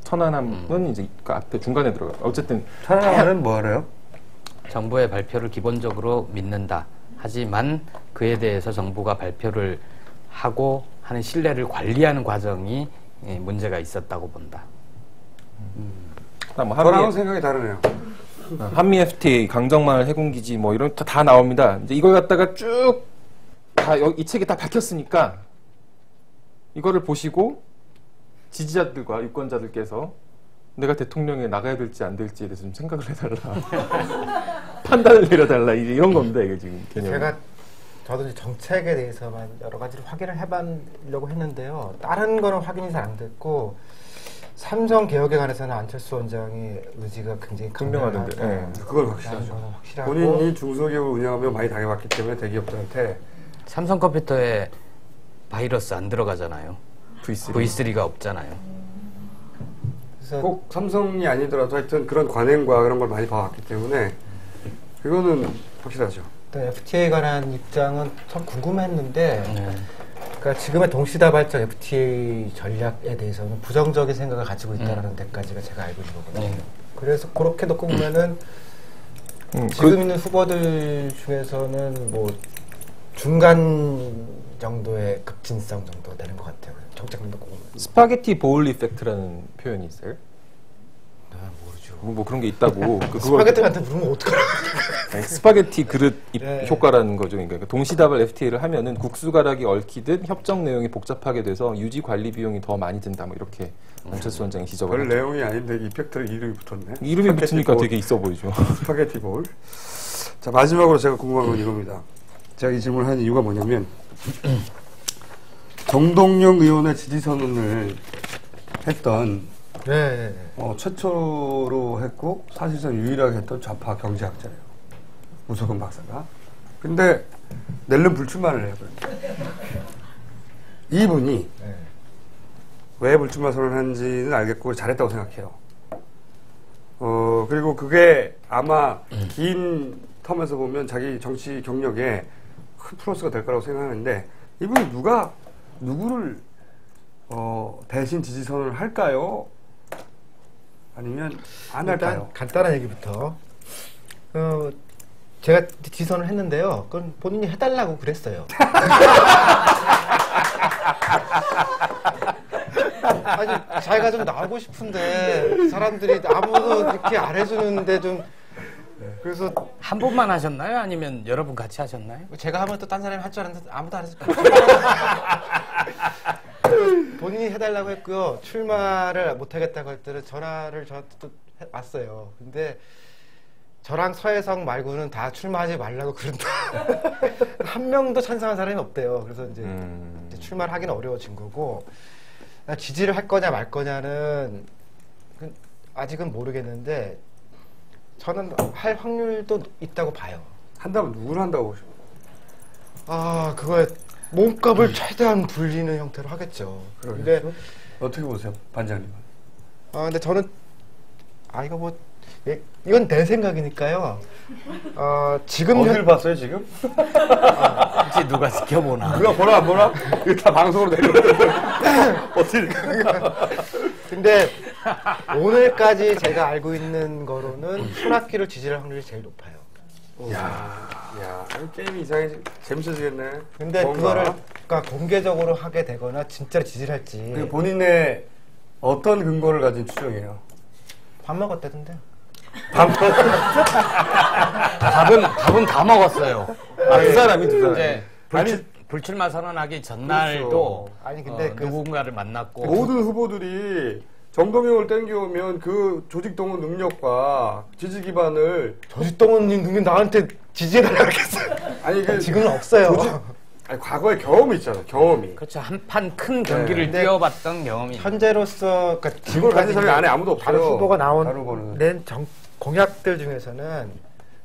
천안함은 이제 그 앞에 중간에 들어가. 어쨌든 천안함은 뭐 하래요? 정부의 발표를 기본적으로 믿는다. 하지만 그에 대해서 정부가 발표를 하고 하는 신뢰를 관리하는 과정이 문제가 있었다고 본다. 뭐 저랑은 생각이 다르네요. 한미 FTA, 강정마을 해군기지 뭐 이런 다 나옵니다. 이제 이걸 갖다가 쭉 다 이 책에 다 밝혔으니까 이거를 보시고 지지자들과 유권자들께서 내가 대통령에 나가야 될지 안 될지에 대해서 좀 생각을 해달라. 판단을 내려달라. 이런 겁니다. 이게 지금 개념이. 저도 이제 정책에 대해서만 여러 가지를 확인을 해보려고 했는데요. 다른 거는 확인이 잘 안 됐고 삼성 개혁에 관해서는 안철수 원장의 의지가 굉장히 분명하던데. 네. 그걸 확실하죠. 본인이 중소기업을 운영하며 많이 당해봤기 때문에 대기업들한테 삼성컴퓨터에 바이러스 안 들어가잖아요. V3가 없잖아요. 그래서 꼭 삼성이 아니더라도 하여튼 그런 관행과 그런 걸 많이 봐왔기 때문에 그거는 확실하죠. FTA에 관한 입장은 참 궁금했는데 그러니까 지금의 동시다발적 FTA 전략에 대해서는 부정적인 생각을 가지고 있다는 데까지가 제가 알고 있는 거거든요. 그래서 그렇게 놓고 보면은 지금 있는 후보들 중에서는 뭐 중간 정도의 급진성 정도 되는 것 같아요. 정책만 놓고 보면. 스파게티 보울 이펙트라는 표현이 있어요? 모르죠. 뭐 그런 게 있다고. 스파게티한테 물으면 어떡하라고. 스파게티 그릇 네. 효과라는 거죠. 그러니까 동시다발 FTA를 하면은 국수가락이 얽히듯 협정 내용이 복잡하게 돼서 유지 관리 비용이 더 많이 든다. 뭐 이렇게 안철수 원장이 지적을 별 했죠. 내용이 아닌데 이펙트를 이름이 붙었네. 이름이 붙으니까 볼. 되게 있어 보이죠. 스파게티 볼. 자, 마지막으로 제가 궁금한 건 이겁니다. 제가 이 질문을 하는 이유가 뭐냐면 정동영 의원의 지지선언을 했던 최초로 했고 사실상 유일하게 했던 좌파 경제학자예요. 우석은 박사가. 근데 낼름 불출마를 해요. 이분이 왜 불출마 선언한지는 알겠고 잘했다고 생각해요. 그리고 그게 아마 긴 텀에서 보면 자기 정치 경력에 큰 플러스가 될 거라고 생각하는데 이분이 누구를 대신 지지 선언을 할까요? 아니면 안 할까요? 간단한 얘기부터. 제가 지선을 했는데요. 그건 본인이 해달라고 그랬어요. 아니, 자기가 좀 나오고 싶은데 사람들이 아무도 이렇게 안 해주는데 좀 그래서 한 번만 하셨나요? 아니면 여러 분 같이 하셨나요? 제가 하면 또 딴 사람이 할 줄 알았는데 아무도 안 했을 거예요. 본인이 해달라고 했고요. 출마를 못하겠다고 할 때는 전화를 저한테 또 왔어요. 근데 저랑 서혜성 말고는 다 출마하지 말라고 그런다. 한 명도 찬성한 사람이 없대요. 그래서 이제 출마를 하기는 어려워진 거고 지지를 할 거냐 말 거냐는 아직은 모르겠는데 저는 할 확률도 있다고 봐요. 한다면 누구를 한다고 보십니까? 그거에 몸값을 최대한 불리는 형태로 하겠죠. 근데 어떻게 보세요, 반장님은? 근데 저는 이건 내 생각이니까요. 지금 어딜 봤어요 지금? 혹시 누가 지켜보나? 누가 보나 안 보나? 이거 다 방송으로 내려오는데 어딜? 근데 오늘까지 제가 알고 있는 거로는 손학규를 지지할 확률이 제일 높아요. 야, 게임이 이상해 재밌어지겠네. 근데 그거를 그러니까 공개적으로 하게 되거나 진짜로 지지를 할지. 본인의 어떤 근거를 가진 추정이에요? 밥 먹었다던데. 밥은 다 먹었어요. 두 사람이. 이제 불출마 선언하기 전날도 그렇죠. 아니 근데 누군가를 만났고 모든 후보들이 정동영을 땡겨오면 그 조직동원 능력과 지지 기반을 조직동원님 능력 나한테 지지해달라고 했어요. 아니 지금은 없어요. 과거에 경험이 있잖아. 경험이. 그렇죠. 한 판 큰 경기를 뛰어봤던 경험이 현재로서 그러니까 지금을 가진 사람이 안에 아무도 없어요. 다른 후보가 다른 거는. 낸 공약들 중에서는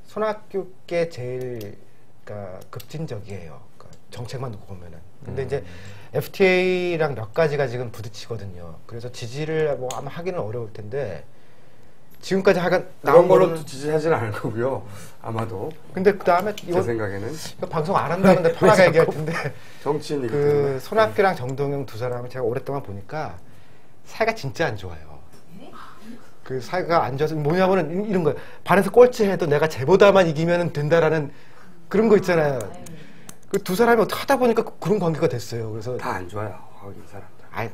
손학규께 제일 그러니까 급진적이에요. 그러니까 정책만 놓고 보면은. 근데 이제 FTA랑 몇 가지가 지금 부딪히거든요. 그래서 지지를 뭐 아마 하기는 어려울 텐데 지금까지 하간 그런 걸로 지지하지는 않을 거고요. 아마도. 근데 그 다음에 제 생각에는 방송 안 한다는데 편하게 얘기할 텐데 정치인이기 그 때문에. 손학규랑 정동영 두 사람을 제가 오랫동안 보니까 사이가 진짜 안 좋아요. 그 사이가 안 좋아서 뭐냐면은 이런 거예요. 반에서 꼴찌해도 내가 쟤보다만 이기면 된다라는 그런 거 있잖아요. 그 두 사람이 어떻게 하다 보니까 그런 관계가 됐어요. 그래서 다 안 좋아요. 이 사람들. 아니,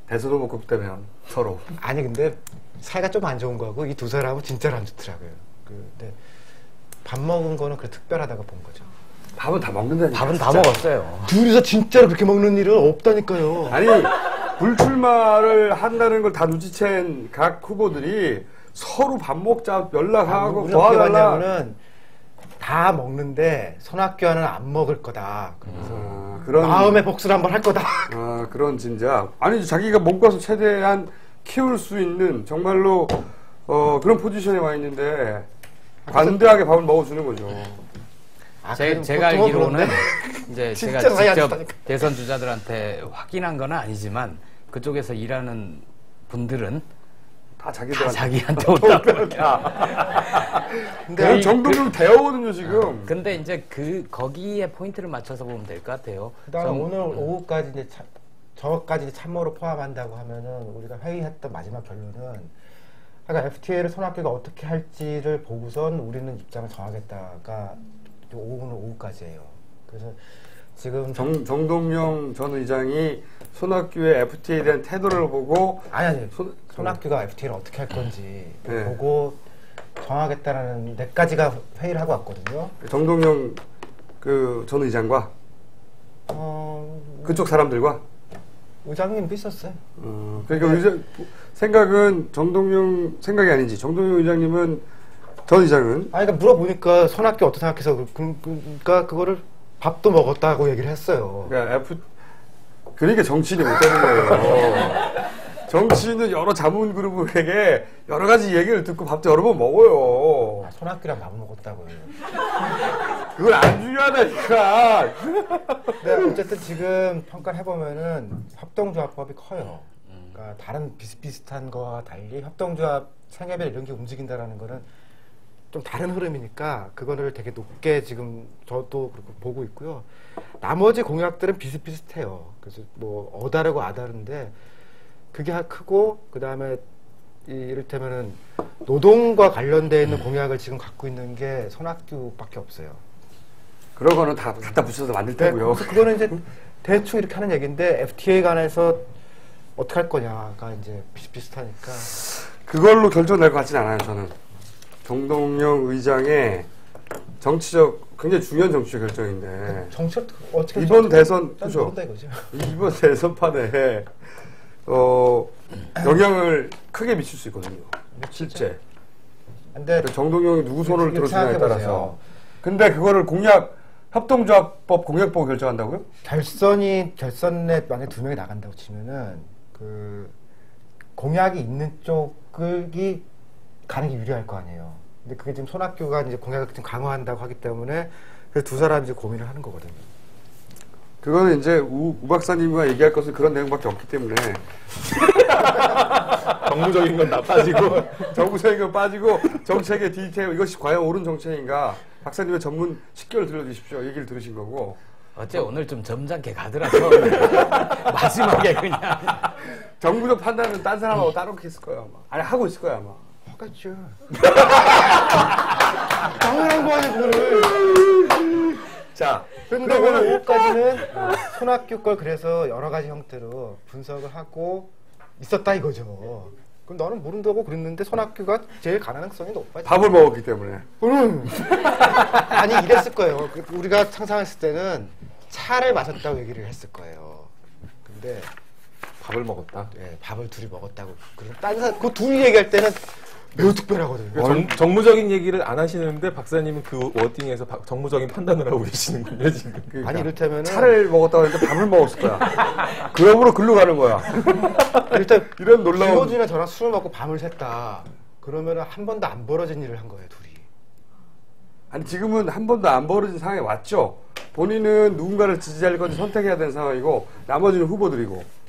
대선도 못 극대면 서로. 아니 근데 사이가 좀 안 좋은 거하고 이 두 사람은 진짜로 안 좋더라고요. 근데 밥 먹은 거는 그래 특별하다고 본 거죠. 밥은 다 먹는다니까. 밥은 다 먹었어요. 둘이서 진짜로 그렇게 먹는 일은 없다니까요. 아니 불출마를 한다는 걸 다 눈치챈 각 후보들이 서로 밥 먹자 연락하고 우리가 어떻게 도와달라. 봤냐면은 다 먹는데 손학규와는 안 먹을 거다. 그래서 그런 마음의 복수를 한번 할 거다. 그런 진작. 아니 자기가 몸가서 최대한 키울 수 있는 정말로 그런 포지션에 와 있는데 관대하게 밥을 먹어주는 거죠. 제가 알기로는 이제 진짜 제가 사이 안 직접 좋다니까. 대선 주자들한테 확인한 건 아니지만 그쪽에서 일하는 분들은 다 다 자기들한테. 자기한테 온다고. 근데 정도는 되어오거든요 지금. 근데 이제 거기에 포인트를 맞춰서 보면 될 것 같아요. 그다음에 오늘 오후까지 이제 저까지 이제 참모로 포함한다고 하면은 우리가 회의했던 마지막 결론은 그러니까 FTA를 손학규가 어떻게 할지를 보고선 우리는 입장을 정하겠다가 오늘 오후까지예요. 그래서 지금 정동영 전 의장이 손학규의 FTA에 대한 태도를 보고 아니 손학규가 FTA를 어떻게 할 건지 네. 보고 정하겠다라는 네 가지가 회의를 하고 왔거든요. 정동영 그 전 의장과 그쪽 사람들과 의장님도 있었어요. 그러니까 생각은 정동영 생각이 아닌지 정동영 의장님은 전 의장은 그러니까 물어보니까 손학규 어떻게 생각해서 그러니까 그거를 밥도 먹었다고 얘기를 했어요. 그러니까 정치인이 못되는 거예요. 정치인은 여러 자문 그룹에게 여러 가지 얘기를 듣고 밥도 여러 번 먹어요. 손학규랑 밥 먹었다고요. 그건 안 중요하다니까. 네, 어쨌든 지금 평가를 해보면은 협동조합법이 커요. 그러니까 다른 비슷비슷한 거와 달리 협동조합 생애별 이런 게 움직인다라는 거는 좀 다른 흐름이니까 그거를 되게 높게 지금 저도 그렇게 보고 있고요. 나머지 공약들은 비슷비슷해요. 그래서 뭐 어다르고 아다른데 그게 크고 그 다음에 이를테면은 노동과 관련되어 있는 공약을 지금 갖고 있는 게 손학규밖에 없어요. 그런 거는 다 갖다 붙여서 만들 테고요. 그래서 그거는 이제 대충 이렇게 하는 얘기인데 FTA 관해서 어떻게 할 거냐가 이제 비슷비슷하니까 그걸로 결정 날 것 같진 않아요. 저는 정동영 의장의 정치적 굉장히 중요한 정치적 결정인데 정책 어떻게 이번 대선 그죠? 모른다 이거죠. 이번 대선판에 영향을 크게 미칠 수 있거든요. 실제. 근데 정동영이 누구 손을 이렇게 들어주냐에 생각해보세요. 따라서. 근데 그거를 협동조합법 공약보고 결정한다고요? 결선에 만약 두 명이 나간다고 치면은 그 공약이 있는 쪽이 가는 게 유리할 거 아니에요. 근데 그게 지금 손학규가 이제 공약을 좀 강화한다고 하기 때문에 그래서 두 사람이 이제 고민을 하는 거거든요. 그거는 이제 우 박사님과 얘기할 것은 그런 내용밖에 없기 때문에 정무적인 건 다 빠지고 정부적인 건 빠지고 정책의 디테일 이것이 과연 옳은 정책인가 박사님의 전문 식견을 들려주십시오. 얘기를 들으신 거고. 어째 오늘 좀 점잖게 가더라고. 마지막에 그냥. 정부적 판단은 딴 사람하고 따로 했을 거야 아마. 아니 하고 있을 거야 아마. 하겠죠. 당연한 거 아니야 그거를. 자, 근데 오늘 오후까지는 손학규 걸 그래서 여러 가지 형태로 분석을 하고 있었다 이거죠. 그럼 너는 모른다고 그랬는데 손학규가 제일 가능성이 높아. 밥을 먹었기 때문에. 아니 이랬을 거예요. 우리가 상상했을 때는 차를 마셨다고 얘기를 했을 거예요. 근데 밥을 먹었다. 네, 밥을 둘이 먹었다고. 그래서 딴 사람 그 둘이 얘기할 때는 매우 특별하거든요. 정무적인 얘기를 안 하시는데 박사님은 그 워딩에서 정무적인 판단을 하고 계시는군요 지금. 그러니까 아니 이를테면은 차를 먹었다고 했는데 밥을 먹었을 거야. 그러므로 글로 가는 거야. 일단 이런 놀라운. 김호준이랑 저랑 술을 먹고 밤을 샜다. 그러면은 한 번도 안 벌어진 일을 한 거예요, 둘이. 아니 지금은 한 번도 안 벌어진 상황에 왔죠. 본인은 누군가를 지지할 건지 선택해야 되는 상황이고 나머지는 후보들이고.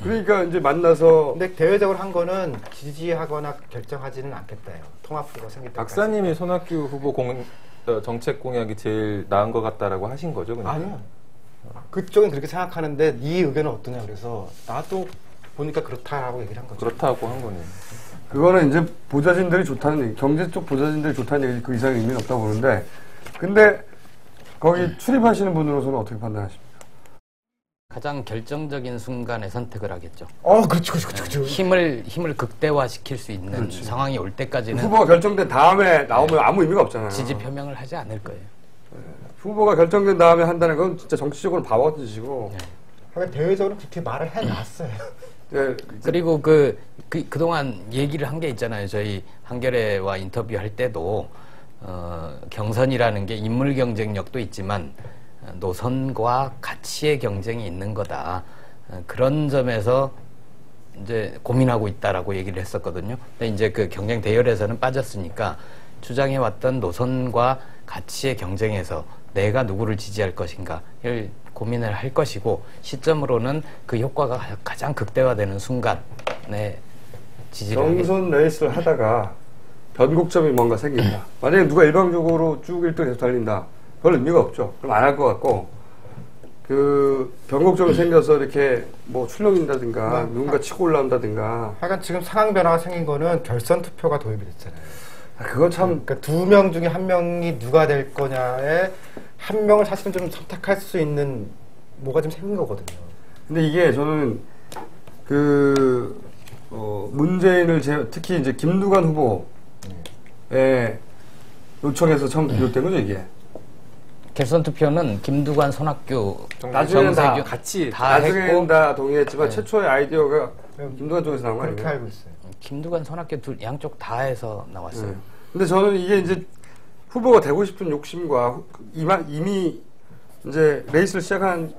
그러니까 이제 만나서. 근데 대외적으로 한 거는 지지하거나 결정하지는 않겠다요. 통합부가 생길 때. 박사님이 손학규 후보 정책 공약이 제일 나은 것 같다라고 하신 거죠? 그냥? 아니요. 그쪽은 그렇게 생각하는데 네 의견은 어떠냐 그래서 나도 보니까 그렇다라고 얘기를 한 거죠. 그렇다고 한 거네요. 그거는 이제 보좌진들이 좋다는 얘기, 경제 쪽 보좌진들이 좋다는 얘기 그 이상의 의미는 없다고 보는데 근데 거기 출입하시는 분으로서는 어떻게 판단하십니까? 가장 결정적인 순간에 선택을 하겠죠. 그렇죠. 힘을 극대화시킬 수 있는 상황이 올 때까지는 후보가 결정된 다음에 나오면 아무 의미가 없잖아요. 지지 표명을 하지 않을 거예요. 후보가 결정된 다음에 한다는 건 진짜 정치적으로 바보 같은 짓이고. 하긴 대외적으로 그렇게 말을 해놨어요. 네, 그리고 그동안 얘기를 한 게 있잖아요. 저희 한겨레와 인터뷰할 때도 경선이라는 게 인물 경쟁력도 있지만 노선과 가치의 경쟁이 있는 거다. 그런 점에서 이제 고민하고 있다라고 얘기를 했었거든요. 근데 이제 그 경쟁 대열에서는 빠졌으니까 주장해왔던 노선과 가치의 경쟁에서 내가 누구를 지지할 것인가를 고민을 할 것이고, 시점으로는 그 효과가 가장 극대화되는 순간에 지지를 경선 레이스를 하다가 변곡점이 뭔가 생긴다. 만약에 누가 일방적으로 쭉 1등 계속 달린다. 별 의미가 없죠. 그럼 안 할 것 같고, 그 변곡점이 생겨서 이렇게 뭐 출렁인다든가 누군가 치고 올라온다든가. 하여간 지금 상황 변화가 생긴 거는 결선 투표가 도입이 됐잖아요. 그거 참. 그러니까 2명 중에 1명이 누가 될 거냐에 1명을 사실은 좀 선택할 수 있는 뭐가 좀 생긴 거거든요. 근데 이게 저는 문재인을 특히 이제 김두관 후보의 요청에서 처음 비롯된 거죠, 이게. 결선 투표는 김두관, 손학규, 나중에는 정세균 같이 다 나중에는 다 동의했지만 최초의 아이디어가 김두관 쪽에서 나온 거 아니에요? 그렇게 알고 있어요. 김두관, 손학규 양쪽 다 해서 나왔어요. 근데 저는 이게 이제 후보가 되고 싶은 욕심과 이미 이제 레이스를 시작한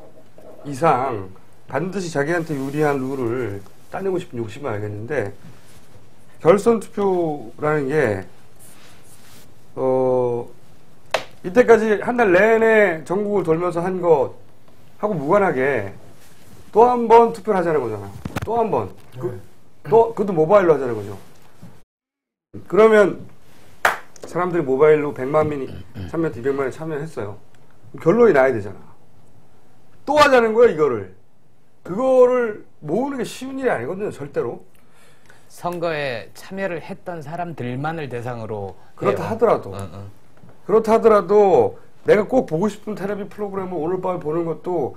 이상 반드시 자기한테 유리한 룰을 따내고 싶은 욕심은 알겠는데, 결선 투표라는 게 이때까지 한 달 내내 전국을 돌면서 한 것하고 무관하게 또 한 번 투표를 하자는 거잖아요. 또 한 번. 그것도 모바일로 하자는 거죠. 그러면 사람들이 모바일로 100만 명이 참여, 200만이 참여했어요. 결론이 나야 되잖아. 또 하자는 거야, 이거를. 그거를 모으는 게 쉬운 일이 아니거든요, 절대로. 선거에 참여를 했던 사람들만을 대상으로 그렇다 해요. 하더라도 그렇다 하더라도 내가 꼭 보고 싶은 텔레비 프로그램을 오늘 밤에 보는 것도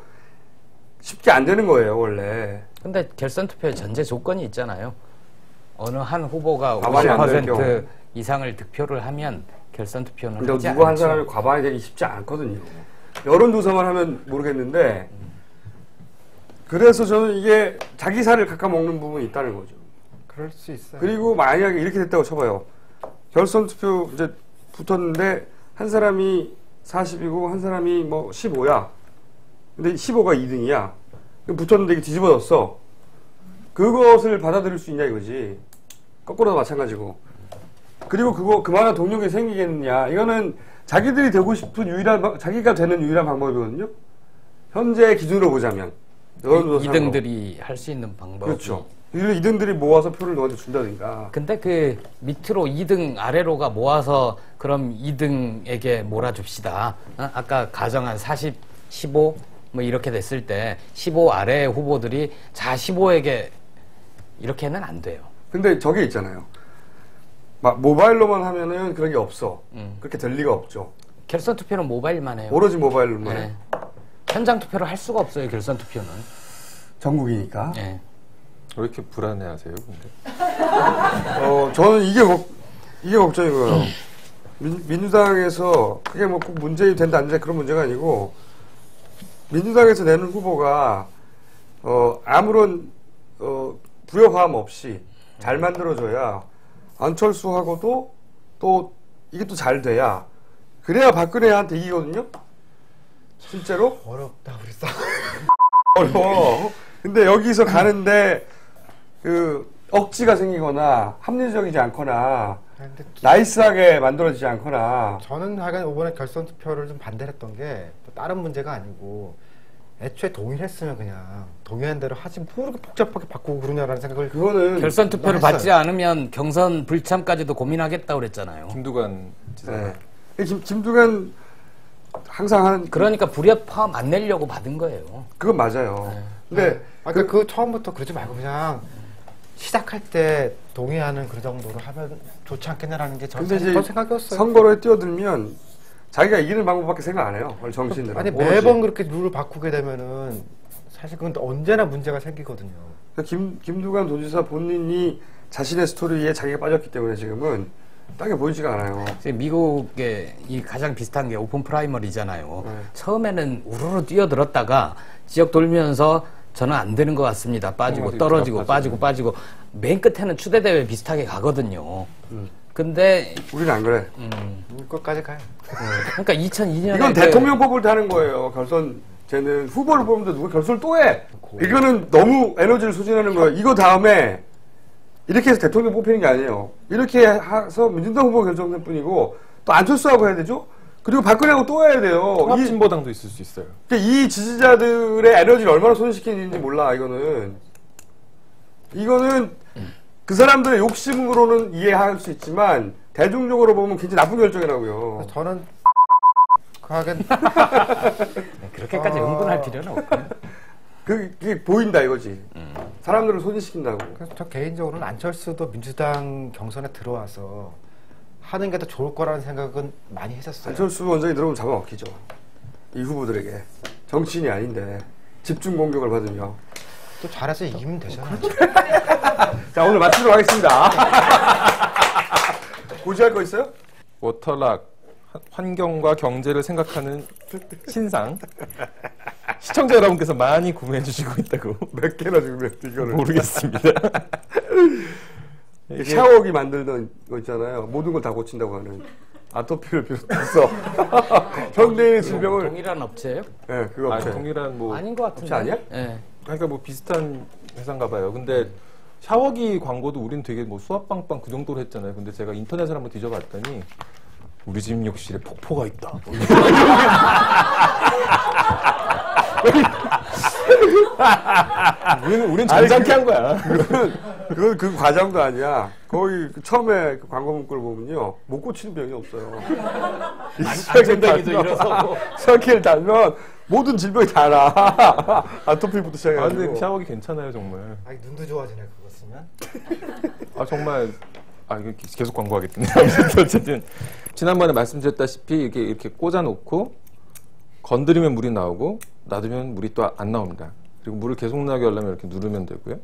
쉽게 안 되는 거예요, 원래. 근데 결선 투표에 전제 조건이 있잖아요. 어느 한 후보가 과반이 안될 50% 경우. 이상을 득표를 하면 결선 투표는 근데 하지 누구 한 않죠. 사람이 과반이 되기 쉽지 않거든요. 여론조사만 하면 모르겠는데, 그래서 저는 이게 자기 살을 깎아먹는 부분이 있다는 거죠. 그럴 수 있어요. 그리고 만약에 이렇게 됐다고 쳐봐요. 결선 투표 이제 붙었는데 한 사람이 40이고 한 사람이 뭐 15야. 근데 15가 2등이야. 붙었는데 이게 뒤집어졌어. 그것을 받아들일 수 있냐 이거지. 거꾸로도 마찬가지고. 그리고 그만한 동력이 생기겠느냐. 이거는 자기들이 되고 싶은 자기가 되는 유일한 방법이거든요. 현재 기준으로 보자면. 2등들이 할 수 있는 방법이. 그렇죠. 2등들이 모아서 표를 너한테 준다든가. 근데 그 밑으로 2등 아래로가 모아서 그럼 2등에게 몰아줍시다. 아까 가정한 40, 15 뭐 이렇게 됐을 때 15 아래의 후보들이 자 15에게 이렇게는 안 돼요. 근데 저게 있잖아요. 막 모바일로만 하면은 그런 게 없어. 그렇게 될 리가 없죠. 결선 투표는 모바일만 해요. 오로지 모바일로만 해. 네. 현장 투표를 할 수가 없어요. 결선 투표는. 전국이니까. 네. 왜 이렇게 불안해하세요, 근데? 저는 이게 걱정이고요. 민주당에서 그게 뭐 꼭 문제이 된다 안 된다 그런 문제가 아니고, 민주당에서 내는 후보가 아무런 불협화음 없이 잘 만들어줘야 안철수하고도 또 이게 또 잘 돼야, 그래야 박근혜한테 이기거든요. 실제로 어렵다 우리 싸움. 어려워. 근데 여기서 가는데 그 억지가 생기거나 합리적이지 않거나 나이스하게 만들어지지 않거나. 저는 하여간 이번에 결선 투표를 좀 반대를 했던 게 다른 문제가 아니고, 애초에 동의했으면 그냥 동의한 대로 하지 뭐 이렇게 복잡하게 바꾸고 그러냐라는 생각을. 그거는 결선 투표를 했어요. 받지 않으면 경선 불참까지도 고민하겠다고 그랬잖아요. 김두관 지사. 네. 김두관 항상 하는 그러니까 불협화음 안 내려고 받은 거예요. 그건 맞아요. 근데 그러니까 그 처음부터 그러지 말고 그냥 시작할 때 동의하는 그 정도로 하면 좋지 않겠냐라는 게 저는 생각이었어요. 선거로에 뛰어들면 자기가 이기는 방법밖에 생각 안 해요. 원래 정치인들은. 아니 매번 그렇게 룰을 바꾸게 되면은 사실 그건 언제나 문제가 생기거든요. 김두관 도지사 본인이 자신의 스토리에 자기가 빠졌기 때문에 지금은 땅에 보이지가 않아요. 미국의 이 가장 비슷한 게 오픈 프라이머리잖아요. 처음에는 우르르 뛰어들었다가 지역 돌면서 저는 안 되는 것 같습니다. 빠지고 떨어지고 빠지고 맨 끝에는 추대대회 비슷하게 가거든요. 근데 우리는 안 그래. 끝까지 가요. 그러니까 2002년에 이건 대통령 뽑을 때 하는 거예요. 결선 쟤는 후보를 뽑는데 누가 결선을 또 해. 이거는 너무 에너지를 소진하는 거예요. 이거 다음에 이렇게 해서 대통령 뽑히는 게 아니에요. 이렇게 해서 민주당 후보 결정될 뿐이고 또 안철수하고 해야 되죠. 그리고 박근혜하고 또 해야 돼요. 통합진보당도 있을 수 있어요. 그러니까 이 지지자들의 에너지를 얼마나 소진시키는지 몰라. 이거는 그 사람들의 욕심으로는 이해할 수 있지만 대중적으로 보면 굉장히 나쁜 결정이라고요. 저는 하긴 그렇게까지 흥분할 필요는 없고요. 그게 보인다 이거지. 사람들을 소진시킨다고. 그래서 저 개인적으로는 안철수도 민주당 경선에 들어와서 하는 게 더 좋을 거라는 생각은 많이 했었어요. 안철수 원장이 들어오면 잡아먹히죠. 이 후보들에게. 정치인이 아닌데 집중 공격을 받으며. 또 잘해서 이기면 되잖아요. 자, 오늘 마치도록 하겠습니다. 고지할 거 있어요? 워터락, 환경과 경제를 생각하는 신상. 시청자 여러분께서 많이 구매해 주시고 있다고. 몇 개나 준비했어, 이거를. 모르겠습니다. 샤워기 만들던 거 있잖아요. 모든 걸 다 고친다고 하는. 아토피를 비롯해서 현대인의 질병을. 동일한 업체예요? 네, 그거 업체. 동일한 뭐 아닌 것 같은데. 업체 아니야? 네. 그러니까 뭐 비슷한 회사인가 봐요. 근데 샤워기 광고도 우린 되게 뭐 수압빵빵 그 정도로 했잖아요. 근데 제가 인터넷을 한번 뒤져봤더니 우리 집 욕실에 폭포가 있다. 우린 점잖게 한 거야. 그건 그 과정도 아니야. 거의 처음에 그 광고 문구를 보면요. 못 고치는 병이 없어요. 안전병이죠, 일어서고. 수학기를 달면 모든 질병이 다 나. 아토피부터 시작해가지고. 근데 샤워기 괜찮아요, 정말. 아니, 눈도 좋아지네, 그거 쓰면. 아, 정말. 아, 이거 계속 광고하겠네. 어쨌든. 지난번에 말씀드렸다시피 이렇게 꽂아놓고 건드리면 물이 나오고 놔두면 물이 또 안 나옵니다. 그리고 물을 계속 나게 하려면 이렇게 누르면 되고요.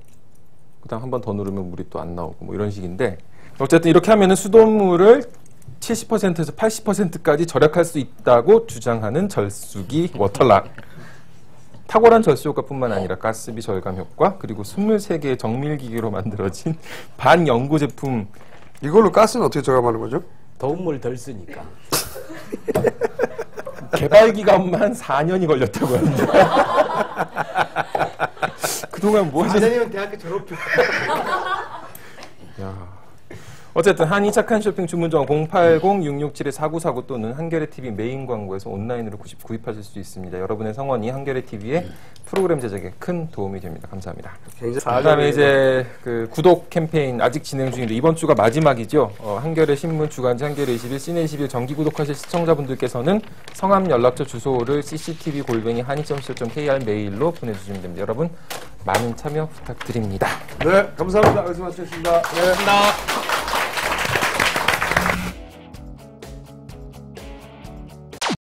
그 다음 한 번 더 누르면 물이 또 안 나오고 뭐 이런 식인데 어쨌든 이렇게 하면은 수돗물을 70%에서 80%까지 절약할 수 있다고 주장하는 절수기 워터락. 탁월한 절수 효과뿐만 아니라 가스비 절감 효과 그리고 23개의 정밀기계로 만들어진 반연고 제품. 이걸로 가스는 어떻게 절감하는 거죠? 더운 물 덜 쓰니까. 개발 기간만 4년이 걸렸다고 합니다. 그동안 뭐 하셨어요? 4년이면 대학교 졸업 중. 야. 어쨌든 한이 착한 쇼핑 주문전 080-667-4949 또는 한겨레TV 메인 광고에서 온라인으로 구입하실 수 있습니다. 여러분의 성원이 한겨레TV의 프로그램 제작에 큰 도움이 됩니다. 감사합니다. 그다음에 이제 그 구독 캠페인 아직 진행 중인데 이번 주가 마지막이죠. 한겨레 신문 주간지 한겨레 21, 시내 21 정기 구독하실 시청자분들께서는 성함, 연락처, 주소를 cctv골뱅이 한이.co.kr 메일로 보내주시면 됩니다. 여러분 많은 참여 부탁드립니다. 네, 감사합니다. 여기서 마치겠습니다. 감사합니다.